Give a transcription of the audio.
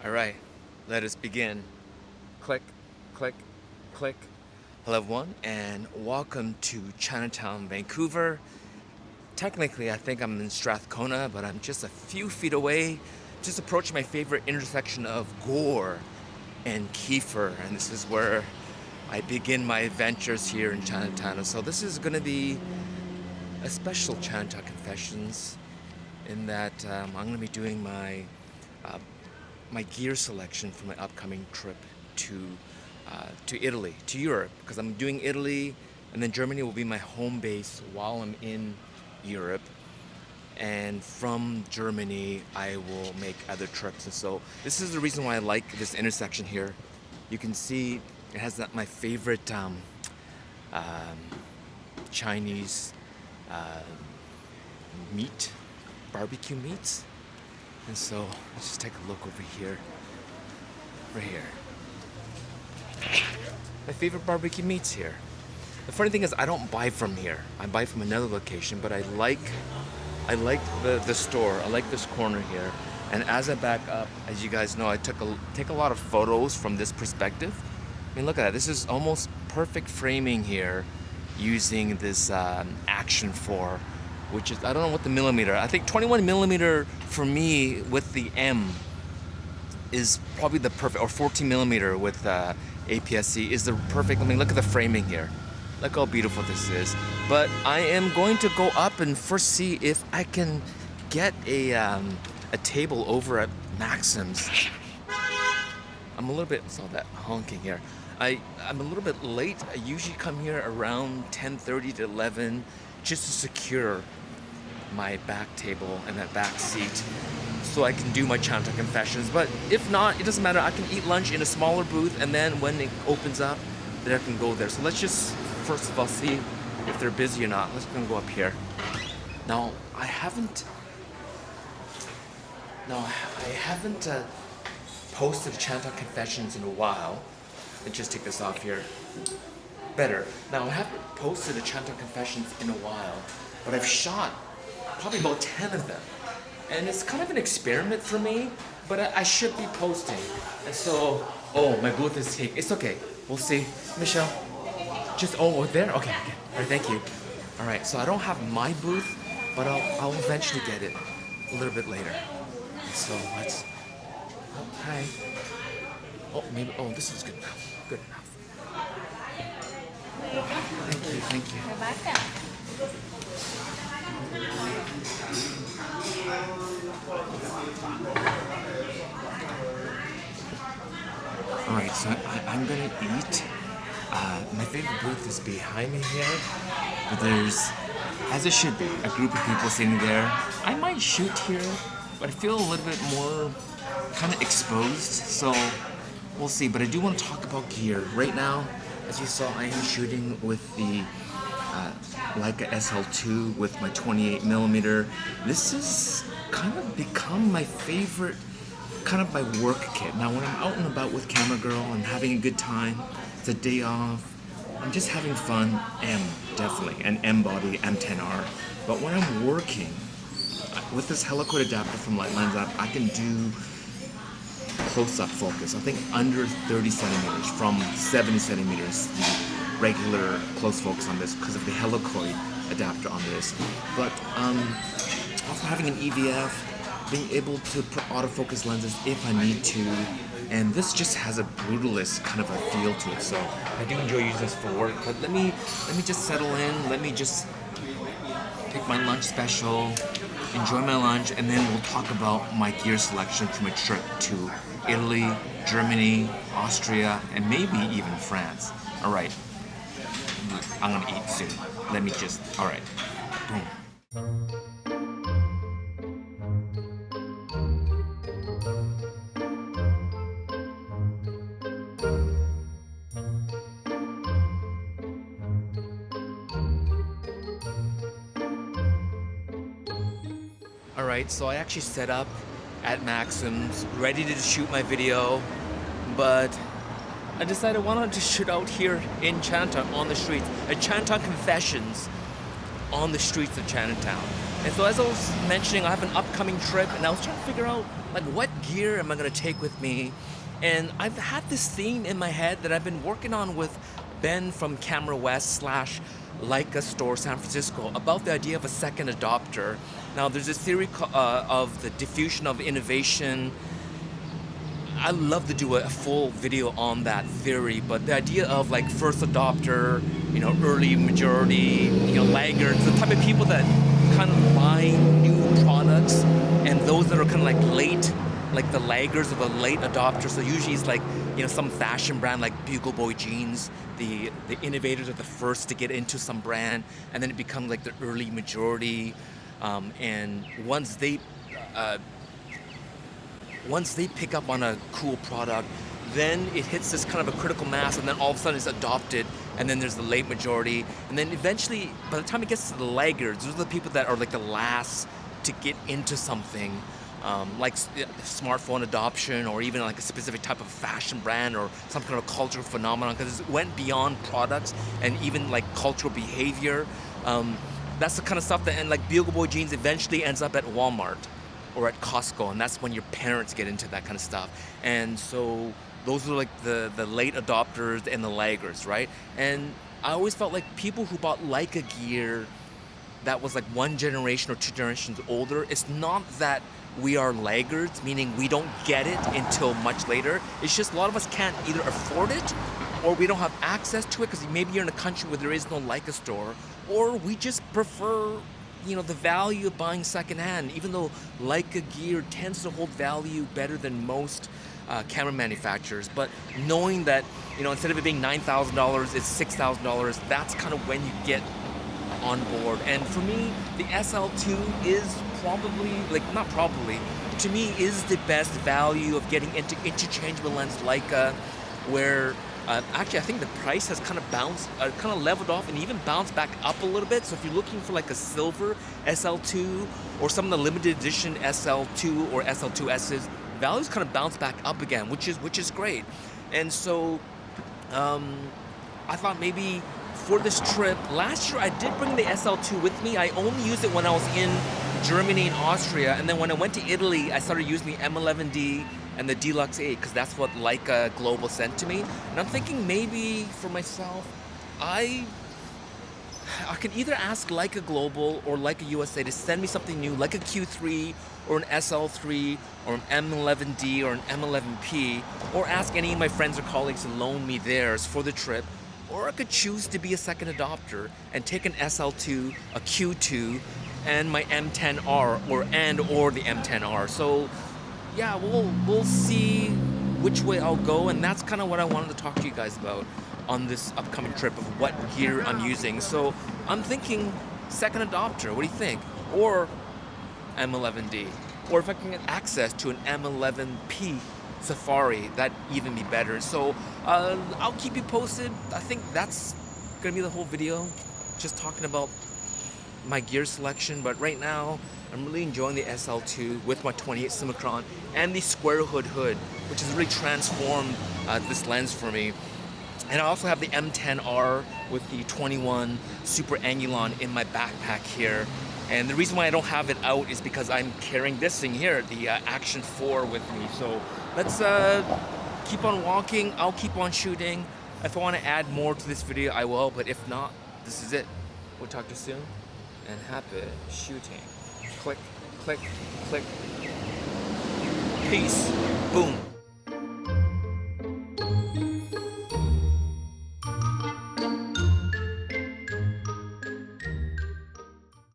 Alright, let us begin. Click, click, click. Hello everyone, and welcome to Chinatown, Vancouver. Technically, I think I'm in Strathcona, but I'm just a few feet away, just approaching my favorite intersection of Gore and Kiefer, and this is where I begin my adventures here in Chinatown. So this is going to be a special Chinatown Confessions in that I'm going to be doing my gear selection for my upcoming trip to Italy, to Europe, because I'm doing Italy, and then Germany will be my home base while I'm in Europe. And from Germany, I will make other trips. And so this is the reason why I like this intersection here. You can see it has my favorite Chinese meat, barbecue meats. And so let's just take a look over here, right here. My favorite barbecue meats here. The funny thing is I don't buy from here. I buy from another location, but I like the store. I like this corner here. And as I back up, as you guys know, I take a lot of photos from this perspective. I mean, look at that. This is almost perfect framing here using this Action 4, which is, I don't know what the millimeter. I think 21 millimeter for me with the M is probably the perfect, or 14 millimeter with APS-C is the perfect. I mean, look at the framing here. Look how beautiful this is. But I am going to go up and first see if I can get a table over at Maxim's. I'm a little bit, saw that honking here. I'm a little bit late. I usually come here around 10:30 to 11 just to secure my back table and that back seat so I can do my Chinatown Confessions. But if not, it doesn't matter. I can eat lunch in a smaller booth, and then when it opens up, then I can go there. So let's just first of all see if they're busy or not. Let's go up here. Now I haven't posted Chinatown Confessions in a while. Let's just take this off here. Better. Now I haven't posted a Chinatown Confessions in a while, but I've shot probably about 10 of them. And it's kind of an experiment for me, but I should be posting. And so, oh, my booth is taken. It's okay. We'll see. Michelle, just, oh, there? Okay. All right, thank you. All right, so I don't have my booth, but I'll eventually get it a little bit later. So let's, oh, hi. Oh, maybe, oh, this is good enough. Good enough. Thank you. You're welcome. Alright, so I'm gonna eat. My favorite booth is behind me here, but there's, as it should be, a group of people sitting there. I might shoot here, but I feel a little bit more kind of exposed, so we'll see. But I do want to talk about gear. Right now, as you saw, I am shooting with the Leica SL2 with my 28 millimeter. This has kind of become my favorite, kind of my work kit. Now when I'm out and about with Camera Girl and having a good time, it's a day off, I'm just having fun, definitely, an M body, M10R. But when I'm working, with this helicoid adapter from Light Lens App, I can do close-up focus. I think under 30 centimeters from 70 centimeters, the regular close focus on this because of the helicoid adapter on this. But also having an EVF, being able to put autofocus lenses if I need to, and this just has a brutalist kind of a feel to it. So I do enjoy using this for work. But let me just settle in. Let me just take my lunch special, enjoy my lunch, and then we'll talk about my gear selection for my trip to Italy, Germany, Austria, and maybe even France. All right, I'm gonna eat soon. Let me just, all right, boom. Alright, so I actually set up at Maxim's, ready to shoot my video, but I decided why not just shoot out here in Chinatown on the streets. A Chinatown Confessions on the streets of Chinatown. And so as I was mentioning, I have an upcoming trip, and I was trying to figure out like what gear am I gonna take with me. And I've had this theme in my head that I've been working on with Ben from Camera West slash Leica Store San Francisco about the idea of a second adopter. Now there's this theory of the diffusion of innovation. I love to do a full video on that theory, but the idea of like first adopter, early majority, laggards, the type of people that kind of buy new products, and those that are kind of like late, like the laggards of a late adopter. So usually it's like, some fashion brand like Bugle Boy jeans, the innovators are the first to get into some brand, and then it becomes like the early majority, and once they pick up on a cool product, then it hits this kind of a critical mass, and then all of a sudden it's adopted, and then there's the late majority, and then eventually, by the time it gets to the laggards, those are the people that are like the last to get into something, like smartphone adoption, or even like a specific type of fashion brand, or some kind of cultural phenomenon, because it went beyond products and even like cultural behavior. That's the kind of stuff that, and like Bugle Boy jeans eventually ends up at Walmart or at Costco, and that's when your parents get into that kind of stuff. And so those are like the late adopters and the laggards, right? And I always felt like people who bought Leica gear that was like one generation or two generations older, it's not that we are laggards, meaning we don't get it until much later. It's just a lot of us can't either afford it, or we don't have access to it because maybe you're in a country where there is no Leica store, or we just prefer the value of buying secondhand, even though Leica gear tends to hold value better than most camera manufacturers. But knowing that, instead of it being $9,000, it's $6,000, that's kind of when you get on board. And for me, the SL2 is to me, is the best value of getting into interchangeable lens Leica, where actually I think the price has kind of leveled off and even bounced back up a little bit. So if you're looking for like a silver SL2 or some of the limited edition SL2 or SL2Ss, values kind of bounce back up again, which is great. And so I thought maybe for this trip, last year I did bring the SL2 with me. I only used it when I was in Germany and Austria, and then when I went to Italy, I started using the M11D and the Deluxe 8 because that's what Leica Global sent to me. And I'm thinking maybe for myself, I can either ask Leica Global or Leica USA to send me something new, like a Q3 or an SL3 or an M11D or an M11P, or ask any of my friends or colleagues to loan me theirs for the trip. Or I could choose to be a second adopter and take an SL2, a Q2, and my M10R or the M10R. So yeah, we'll see which way I'll go, and that's kind of what I wanted to talk to you guys about on this upcoming trip of what gear I'm using. So I'm thinking second adopter. What do you think? Or M11D, or if I can get access to an M11P Safari, that'd even be better. So I'll keep you posted. I think that's gonna be the whole video, just talking about my gear selection. But right now I'm really enjoying the SL2 with my 28 Summicron and the square hood, which has really transformed this lens for me. And I also have the M10R with the 21 Super Angulon in my backpack here. And the reason why I don't have it out is because I'm carrying this thing here, the Action 4 with me. So let's keep on walking. I'll keep on shooting. If I want to add more to this video, I will. But if not, this is it. We'll talk to you soon. And happy shooting. Click, click, click. Peace. Boom.